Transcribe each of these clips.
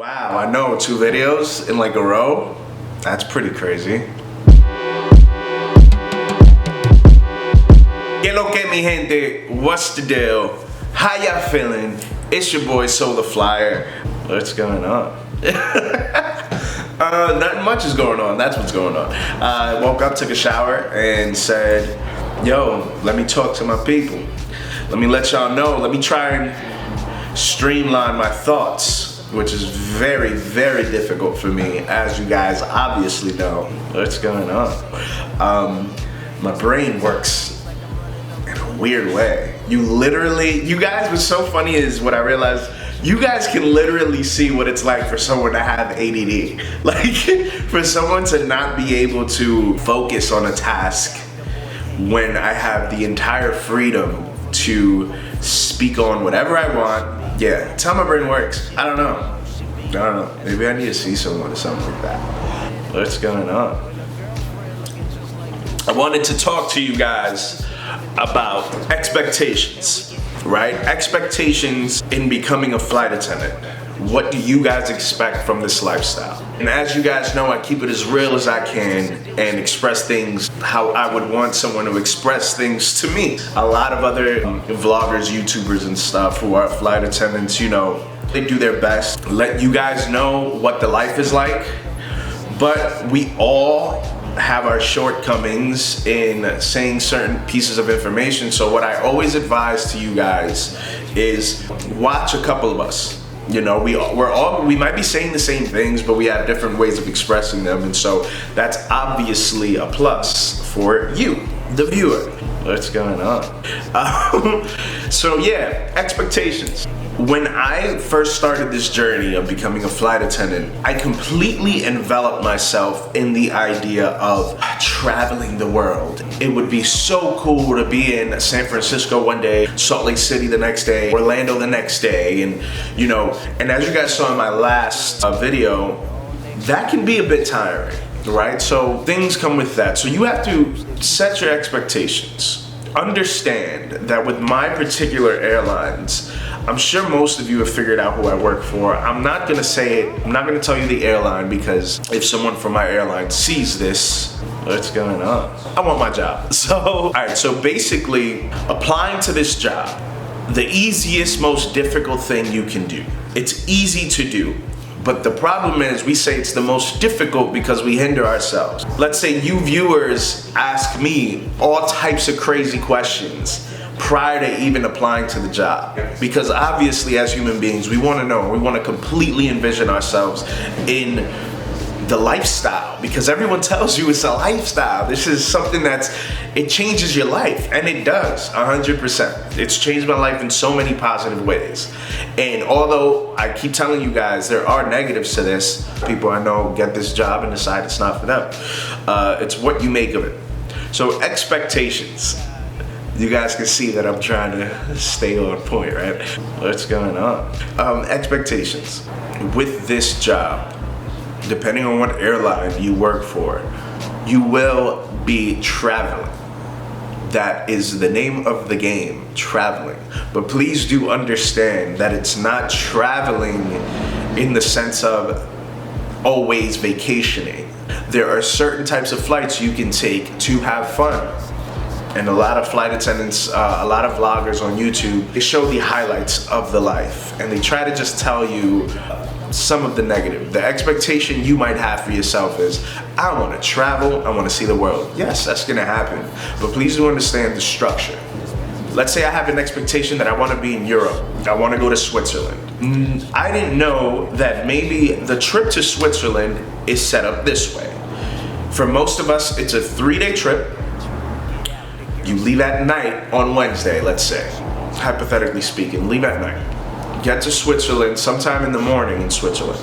Wow, I know, 2 videos in like a row? That's pretty crazy. Que lo que mi gente, what's the deal? How y'all feeling? It's your boy Solar Flyer. What's going on? Nothing much is going on, that's what's going on. I woke up, took a shower, and said, yo, let me talk to my people. Let me let y'all know, let me try and streamline my thoughts, which is very, very difficult for me, as you guys obviously know. What's going on? My brain works in a weird way. You guys, what's so funny is what I realized, you guys can literally see what it's like for someone to have ADD. Like, for someone to not be able to focus on a task when I have the entire freedom to speak on whatever I want. Yeah, that's how my brain works. I don't know. Maybe I need to see someone or something like that. What's going on? I wanted to talk to you guys about expectations, right? Expectations in becoming a flight attendant. What do you guys expect from this lifestyle? And as you guys know, I keep it as real as I can and express things how I would want someone to express things to me. A lot of other vloggers, YouTubers and stuff who are flight attendants, you know, they do their best to let you guys know what the life is like, but we all have our shortcomings in saying certain pieces of information. So what I always advise to you guys is watch a couple of us. You know, we might be saying the same things, but we have different ways of expressing them, and so that's obviously a plus for you, the viewer. What's going on? So yeah, expectations. When I first started this journey of becoming a flight attendant, I completely enveloped myself in the idea of traveling the world. It would be so cool to be in San Francisco one day, Salt Lake City the next day, Orlando the next day, and you know, and as you guys saw in my last video, that can be a bit tiring, right? So things come with that. So you have to set your expectations. Understand that with my particular airlines, I'm sure most of you have figured out who I work for. I'm not gonna say it, I'm not gonna tell you the airline, because if someone from my airline sees this, what's going on? I want my job. So, all right, so basically, applying to this job, the easiest, most difficult thing you can do. It's easy to do, but the problem is we say it's the most difficult because we hinder ourselves. Let's say you viewers ask me all types of crazy questions prior to even applying to the job. Because obviously as human beings, we wanna know, we wanna completely envision ourselves in the lifestyle, because everyone tells you it's a lifestyle. This is something it changes your life, and it does, 100%. It's changed my life in so many positive ways. And although I keep telling you guys there are negatives to this, people I know get this job and decide it's not for them. It's what you make of it. So expectations. You guys can see that I'm trying to stay on point, right? What's going on? Expectations. With this job, depending on what airline you work for, you will be traveling. That is the name of the game, traveling. But please do understand that it's not traveling in the sense of always vacationing. There are certain types of flights you can take to have fun. And a lot of flight attendants, a lot of vloggers on YouTube, they show the highlights of the life, and they try to just tell you some of the negative. The expectation you might have for yourself is, I want to travel, I want to see the world. Yes, that's going to happen, but please do understand the structure. Let's say I have an expectation that I want to be in Europe, I want to go to Switzerland. I didn't know that maybe the trip to Switzerland is set up this way. For most of us, it's a 3-day trip. You leave at night on Wednesday, let's say, hypothetically speaking, leave at night. Get to Switzerland sometime in the morning in Switzerland.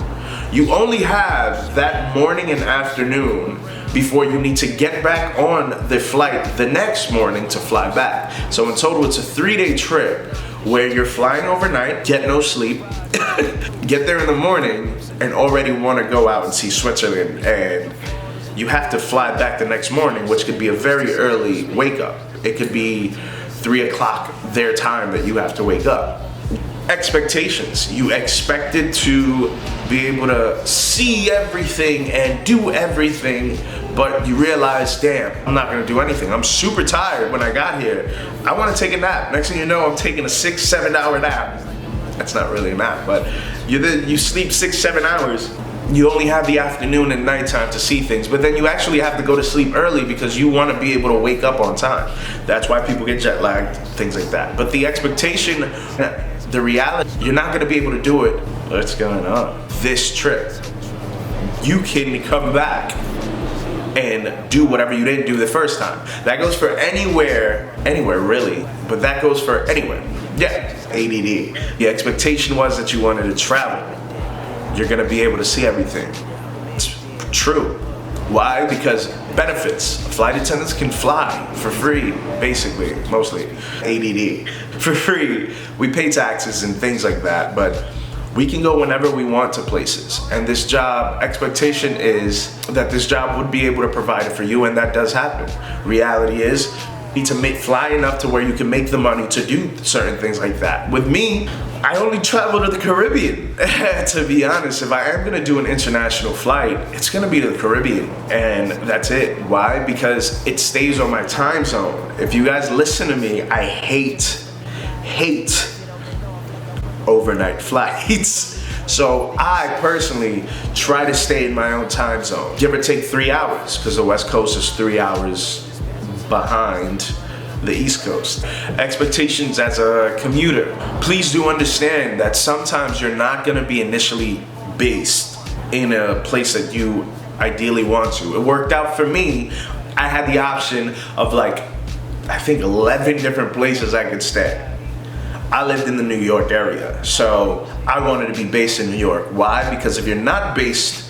You only have that morning and afternoon before you need to get back on the flight the next morning to fly back. So in total, it's a 3-day trip where you're flying overnight, get no sleep, get there in the morning, and already want to go out and see Switzerland. And you have to fly back the next morning, which could be a very early wake up. It could be 3 o'clock their time that you have to wake up. Expectations. You expected to be able to see everything and do everything, but you realize, damn, I'm not gonna do anything. I'm super tired when I got here. I wanna take a nap. Next thing you know, I'm taking a 6-7 hour nap. That's not really a nap, but you sleep 6-7 hours. You only have the afternoon and nighttime to see things, but then you actually have to go to sleep early because you want to be able to wake up on time. That's why people get jet lagged, things like that. But the expectation, the reality, you're not going to be able to do it. What's going on? This trip, you can come back and do whatever you didn't do the first time. That goes for anywhere really, but that goes for anywhere. Yeah, ADD. The expectation was that you wanted to travel. You're gonna be able to see everything. It's true. Why? Because benefits. Flight attendants can fly for free, basically, mostly. ADD. For free. We pay taxes and things like that, but we can go whenever we want to places. And this job, expectation is that this job would be able to provide it for you, and that does happen. Reality is, you need to fly enough to where you can make the money to do certain things like that. With me, I only travel to the Caribbean. To be honest, if I am gonna do an international flight, it's gonna be to the Caribbean, and that's it. Why? Because it stays on my time zone. If you guys listen to me, I hate overnight flights. So I personally try to stay in my own time zone. Give or take 3 hours, because the West Coast is 3 hours behind the East Coast. Expectations as a commuter. Please do understand that sometimes you're not gonna be initially based in a place that you ideally want to. It worked out for me. I had the option of I think 11 different places I could stay. I lived in the New York area, so I wanted to be based in New York. Why? Because if you're not based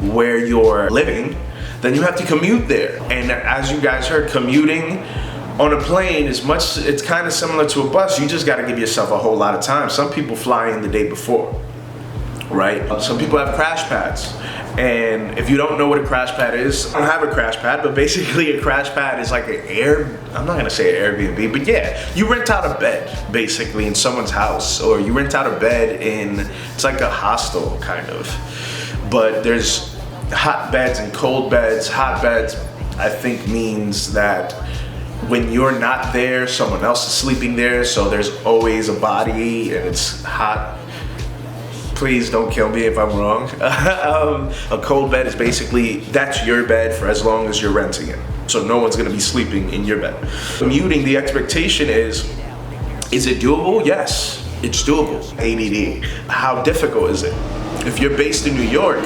where you're living, then you have to commute there. And as you guys heard, commuting on a plane it's kind of similar to a bus. You just gotta give yourself a whole lot of time. Some people fly in the day before, right? Some people have crash pads. And if you don't know what a crash pad is, I don't have a crash pad, but basically a crash pad is like I'm not gonna say an Airbnb, but yeah, you rent out a bed basically in someone's house, or you rent out a bed it's like a hostel kind of. But there's hot beds and cold beds. Hot beds, I think, means that when you're not there, someone else is sleeping there, so there's always a body and it's hot. Please don't kill me if I'm wrong. A cold bed is basically, that's your bed for as long as you're renting it. So no one's gonna be sleeping in your bed. Commuting, the expectation is it doable? Yes, it's doable. ADD. How difficult is it? If you're based in New York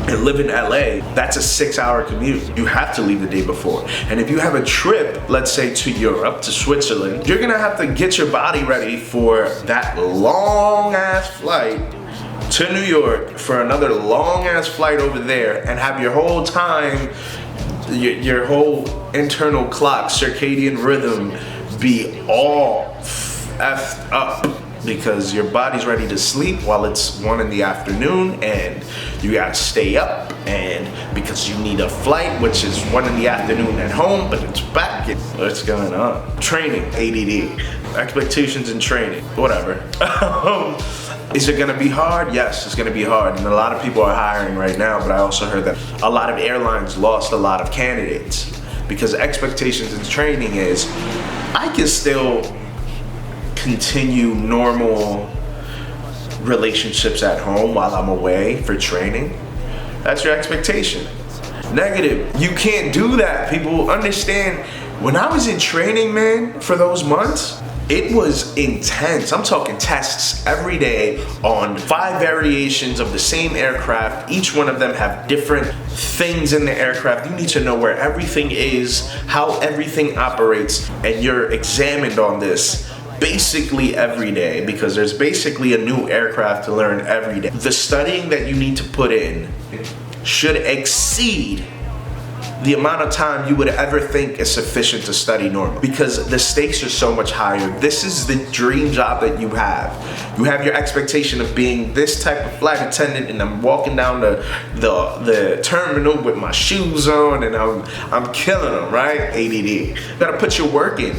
and live in LA, that's a 6-hour commute. You have to leave the day before. And if you have a trip, let's say to Europe, to Switzerland, you're gonna have to get your body ready for that long ass flight to New York, for another long ass flight over there, and have your whole time, your whole internal clock, circadian rhythm be all effed up. Because your body's ready to sleep while it's 1 in the afternoon, and you gotta stay up, and because you need a flight, which is 1 in the afternoon at home, but it's back. What's going on? Training, ADD, expectations and training, whatever. Is it gonna be hard? Yes, it's gonna be hard, and a lot of people are hiring right now, but I also heard that a lot of airlines lost a lot of candidates because expectations and training is, I can still continue normal relationships at home while I'm away for training. That's your expectation. Negative, you can't do that. People understand. When I was in training, man, for those months, it was intense. I'm talking tests every day on 5 variations of the same aircraft. Each one of them have different things in the aircraft. You need to know where everything is, how everything operates, and you're examined on this basically every day, because there's basically a new aircraft to learn every day. The studying that you need to put in should exceed the amount of time you would ever think is sufficient to study normally, because the stakes are so much higher. This is the dream job that you have. You have your expectation of being this type of flight attendant, and I'm walking down the terminal with my shoes on, and I'm killing them, right? ADD. You gotta put your work in.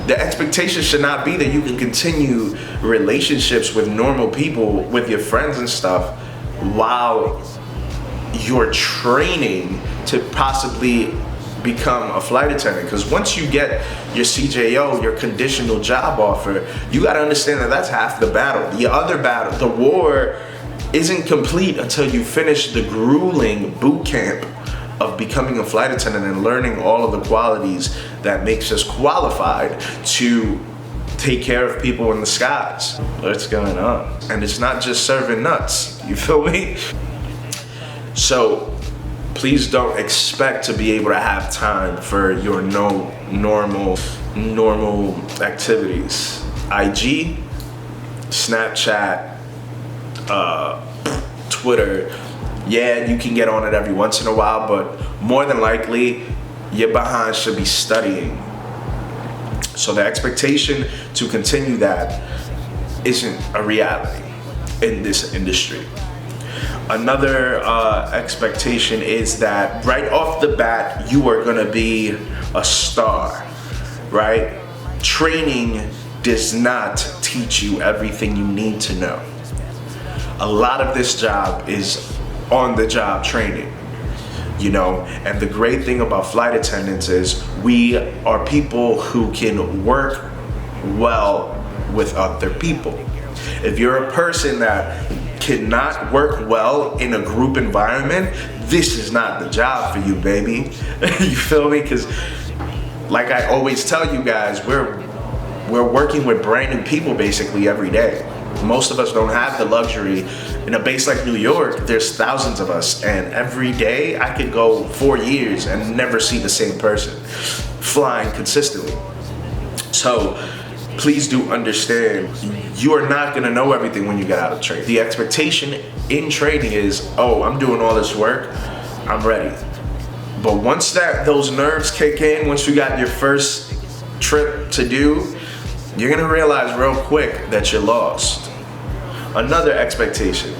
The expectation should not be that you can continue relationships with normal people, with your friends and stuff, while you're training to possibly become a flight attendant. Because once you get your CJO, your conditional job offer, you got to understand that that's half the battle. The other battle, the war, isn't complete until you finish the grueling boot camp of becoming a flight attendant and learning all of the qualities that makes us qualified to take care of people in the skies. What's going on? And it's not just serving nuts, you feel me? So please don't expect to be able to have time for your normal activities. IG, Snapchat, Twitter, yeah, you can get on it every once in a while, but more than likely, your behind should be studying. So the expectation to continue that isn't a reality in this industry. Another expectation is that right off the bat, you are gonna be a star, right? Training does not teach you everything you need to know. A lot of this job is on-the-job training, you know, and the great thing about flight attendants is we are people who can work well with other people. If you're a person that cannot work well in a group environment, this is not the job for you, baby. You feel me? Because like I always tell you guys, we're working with brand new people basically every day. Most of us don't have the luxury. In a base like New York, there's thousands of us, and every day I could go 4 years and never see the same person flying consistently. So please do understand, you are not gonna know everything when you get out of training. The expectation in training is, oh, I'm doing all this work, I'm ready. But once those nerves kick in, once you got your first trip to do, you're gonna realize real quick that you're lost. Another expectation.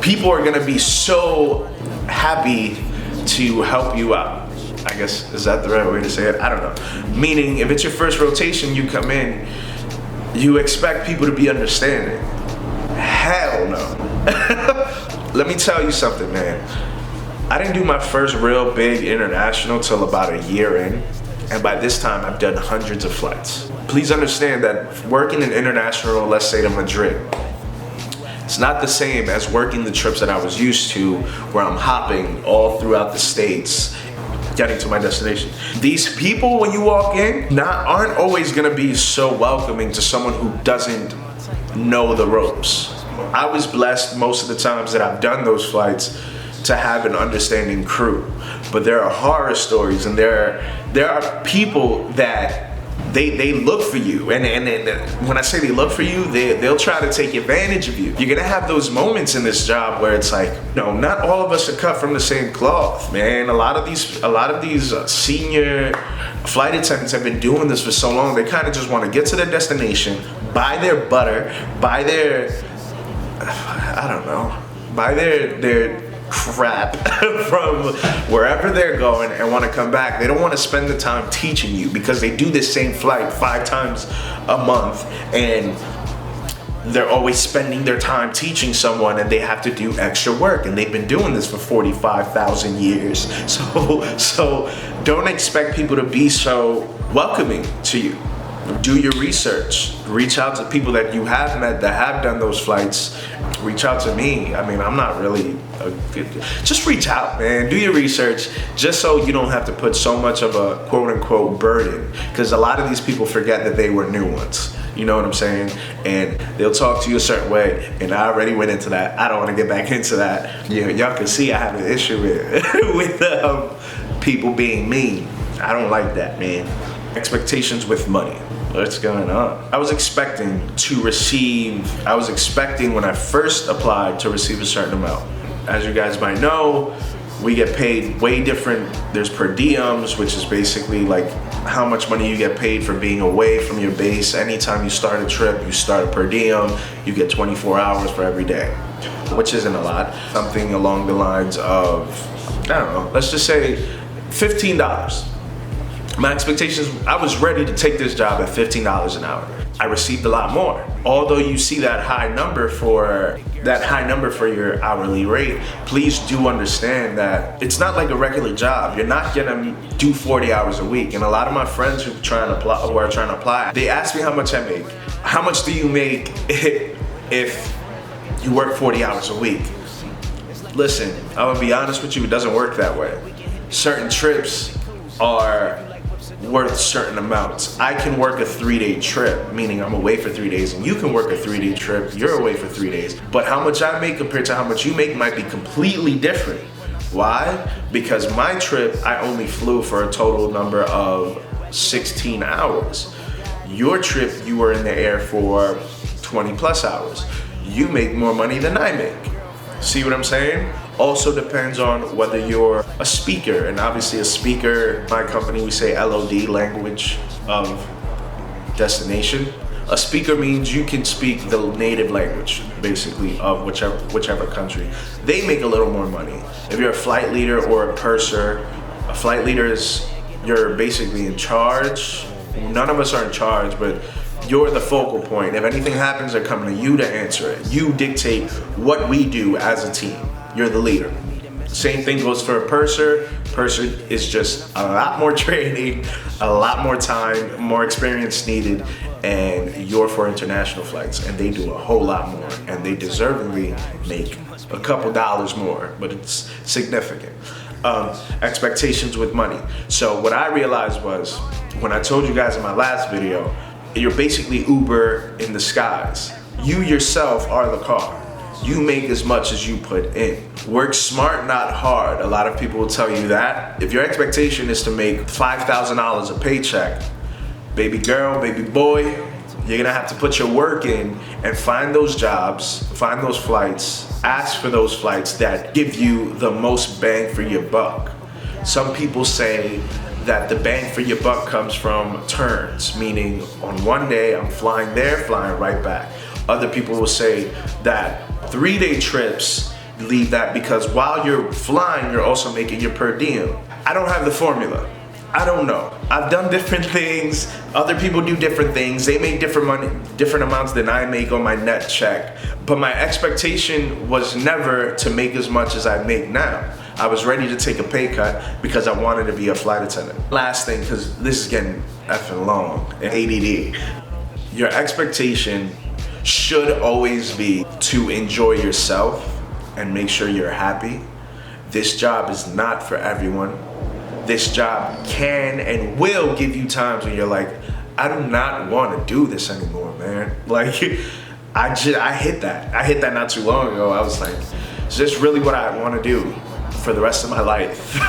People are gonna be so happy to help you out. I guess, is that the right way to say it? I don't know. Meaning, if it's your first rotation, you come in, you expect people to be understanding. Hell no. Let me tell you something, man. I didn't do my first real big international till about a year in. And by this time, I've done hundreds of flights. Please understand that working an international, let's say to Madrid, it's not the same as working the trips that I was used to, where I'm hopping all throughout the States, getting to my destination. These people, when you walk in, aren't always gonna be so welcoming to someone who doesn't know the ropes. I was blessed most of the times that I've done those flights to have an understanding crew. But there are horror stories, and there are people that they look for you, and when I say they look for you, they'll try to take advantage of you. You're gonna have those moments in this job where it's like, no, not all of us are cut from the same cloth, man. A lot of these senior flight attendants have been doing this for so long. They kind of just want to get to their destination, buy their butter, buy their crap from wherever they're going and want to come back. They don't want to spend the time teaching you because they do this same flight 5 times a month, and they're always spending their time teaching someone, and they have to do extra work, and they've been doing this for 45,000 years. So don't expect people to be so welcoming to you. Do your research. Reach out to people that you have met that have done those flights. Reach out to me. I mean, I'm not really just reach out, man. Do your research, just so you don't have to put so much of a quote-unquote burden, because a lot of these people forget that they were new ones. You know what I'm saying? And they'll talk to you a certain way, and I already went into that. I don't want to get back into that. Y'all can see I have an issue with people being mean. I don't like that, man. Expectations with money. What's going on? I was expecting when I first applied to receive a certain amount. As you guys might know, we get paid way different. There's per diems, which is basically like how much money you get paid for being away from your base. Anytime you start a trip, you start a per diem, you get 24 hours for every day, which isn't a lot. Something along the lines of, I don't know, let's just say $15. My expectations, I was ready to take this job at $15 an hour. I received a lot more. Although you see that high number for your hourly rate, please do understand that it's not like a regular job. You're not gonna do 40 hours a week. And a lot of my friends who are trying to apply, they ask me how much I make. How much do you make if you work 40 hours a week? Listen, I'm gonna be honest with you, it doesn't work that way. Certain trips are worth certain amounts. I can work a 3-day trip, meaning I'm away for 3 days, and you can work a 3-day trip, you're away for 3 days. But how much I make compared to how much you make might be completely different. Why? Because my trip, I only flew for a total number of 16 hours. Your trip, you were in the air for 20 plus hours. You make more money than I make. See what I'm saying? Also depends on whether you're a speaker, and obviously a speaker, my company, we say LOD, language of destination. A speaker means you can speak the native language, basically, of whichever country. They make a little more money. If you're a flight leader or a purser, a flight leader is, you're basically in charge. None of us are in charge, but you're the focal point. If anything happens, they're coming to you to answer it. You dictate what we do as a team. You're the leader. Same thing goes for a purser. Purser is just a lot more training, a lot more time, more experience needed, and you're for international flights, and they do a whole lot more, and they deservedly make a couple dollars more, but it's significant. Expectations with money. So what I realized was, when I told you guys in my last video, you're basically Uber in disguise. You yourself are the car. You make as much as you put in. Work smart, not hard. A lot of people will tell you that. If your expectation is to make $5,000 a paycheck, baby girl, baby boy, you're gonna have to put your work in and find those jobs, find those flights, ask for those flights that give you the most bang for your buck. Some people say that the bang for your buck comes from turns, meaning on one day I'm flying there, flying right back. Other people will say that 3-day trips leave that, because while you're flying, you're also making your per diem. I don't have the formula. I don't know. I've done different things. Other people do different things. They make different money, different amounts than I make on my net check. But my expectation was never to make as much as I make now. I was ready to take a pay cut because I wanted to be a flight attendant. Last thing, because this is getting effing long, ADD. Your expectation should always be to enjoy yourself and make sure you're happy. This job is not for everyone. This job can and will give you times when you're like, I do not want to do this anymore, man. Like, I hit that. I hit that not too long ago. I was like, is this really what I want to do for the rest of my life?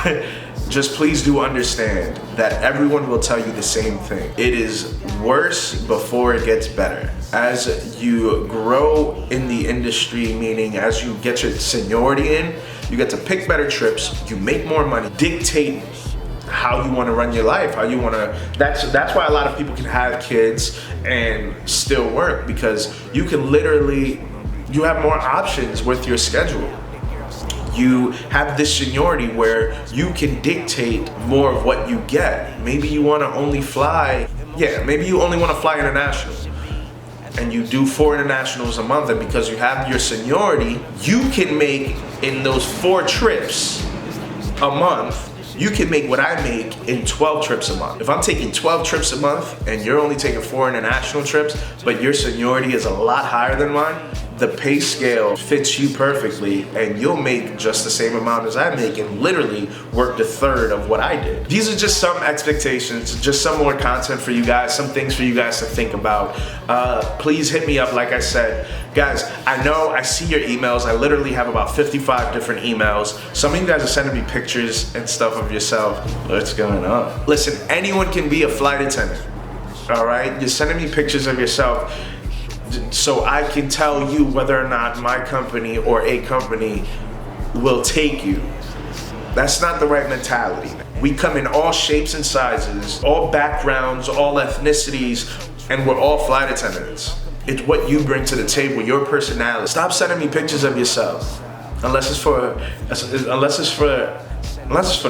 Just please do understand that everyone will tell you the same thing. It is worse before it gets better. As you grow in the industry, meaning as you get your seniority in, you get to pick better trips, you make more money, dictate how you want to run your life, how you want to, that's why a lot of people can have kids and still work, because you can literally, you have more options with your schedule. You have this seniority where you can dictate more of what you get. Maybe you want to only fly, maybe you only want to fly international, and you do 4 internationals a month, and because you have your seniority, you can make in those 4 trips a month, you can make what I make in 12 trips a month. If I'm taking 12 trips a month and you're only taking 4 international trips, but your seniority is a lot higher than mine, the pay scale fits you perfectly, and you'll make just the same amount as I make and literally work the third of what I did. These are just some expectations, just some more content for you guys, some things for you guys to think about. Please hit me up, like I said. Guys, I know I see your emails. I literally have about 55 different emails. Some of you guys are sending me pictures and stuff of yourself. What's going on? Listen, anyone can be a flight attendant, all right? You're sending me pictures of yourself so I can tell you whether or not my company or a company will take you. That's not the right mentality. We come in all shapes and sizes, all backgrounds, all ethnicities, and we're all flight attendants. It's what you bring to the table, your personality. Stop sending me pictures of yourself. unless it's for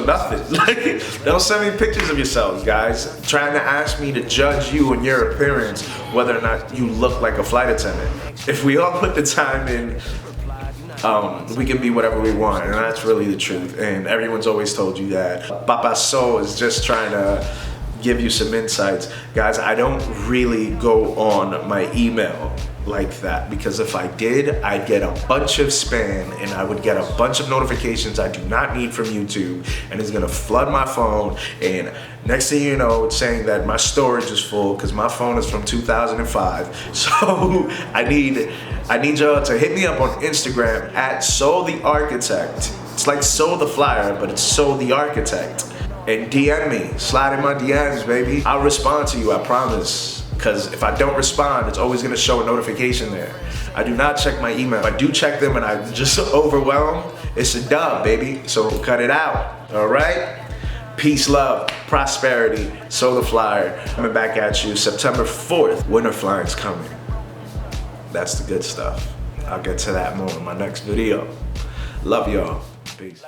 nothing. Like, don't send me pictures of yourselves, guys, trying to ask me to judge you and your appearance, whether or not you look like a flight attendant. If we all put the time in, we can be whatever we want, and that's really the truth. And everyone's always told you that. Papa So is just trying to give you some insights. Guys, I don't really go on my email like that, because if I did, I'd get a bunch of spam and I would get a bunch of notifications I do not need from YouTube, and it's gonna flood my phone, and next thing you know, it's saying that my storage is full because my phone is from 2005. So I need y'all to hit me up on Instagram at So the Architect. It's like So the Flyer, but it's So the Architect. And DM me, slide in my DMs, baby. I'll respond to you, I promise. Because if I don't respond, it's always gonna show a notification there. I do not check my email. If I do check them and I'm just overwhelmed, it's a dub, baby. So cut it out, all right? Peace, love, prosperity, So the Flyer. Coming back at you September 4th. Winter flying's coming. That's the good stuff. I'll get to that more in my next video. Love y'all. Peace.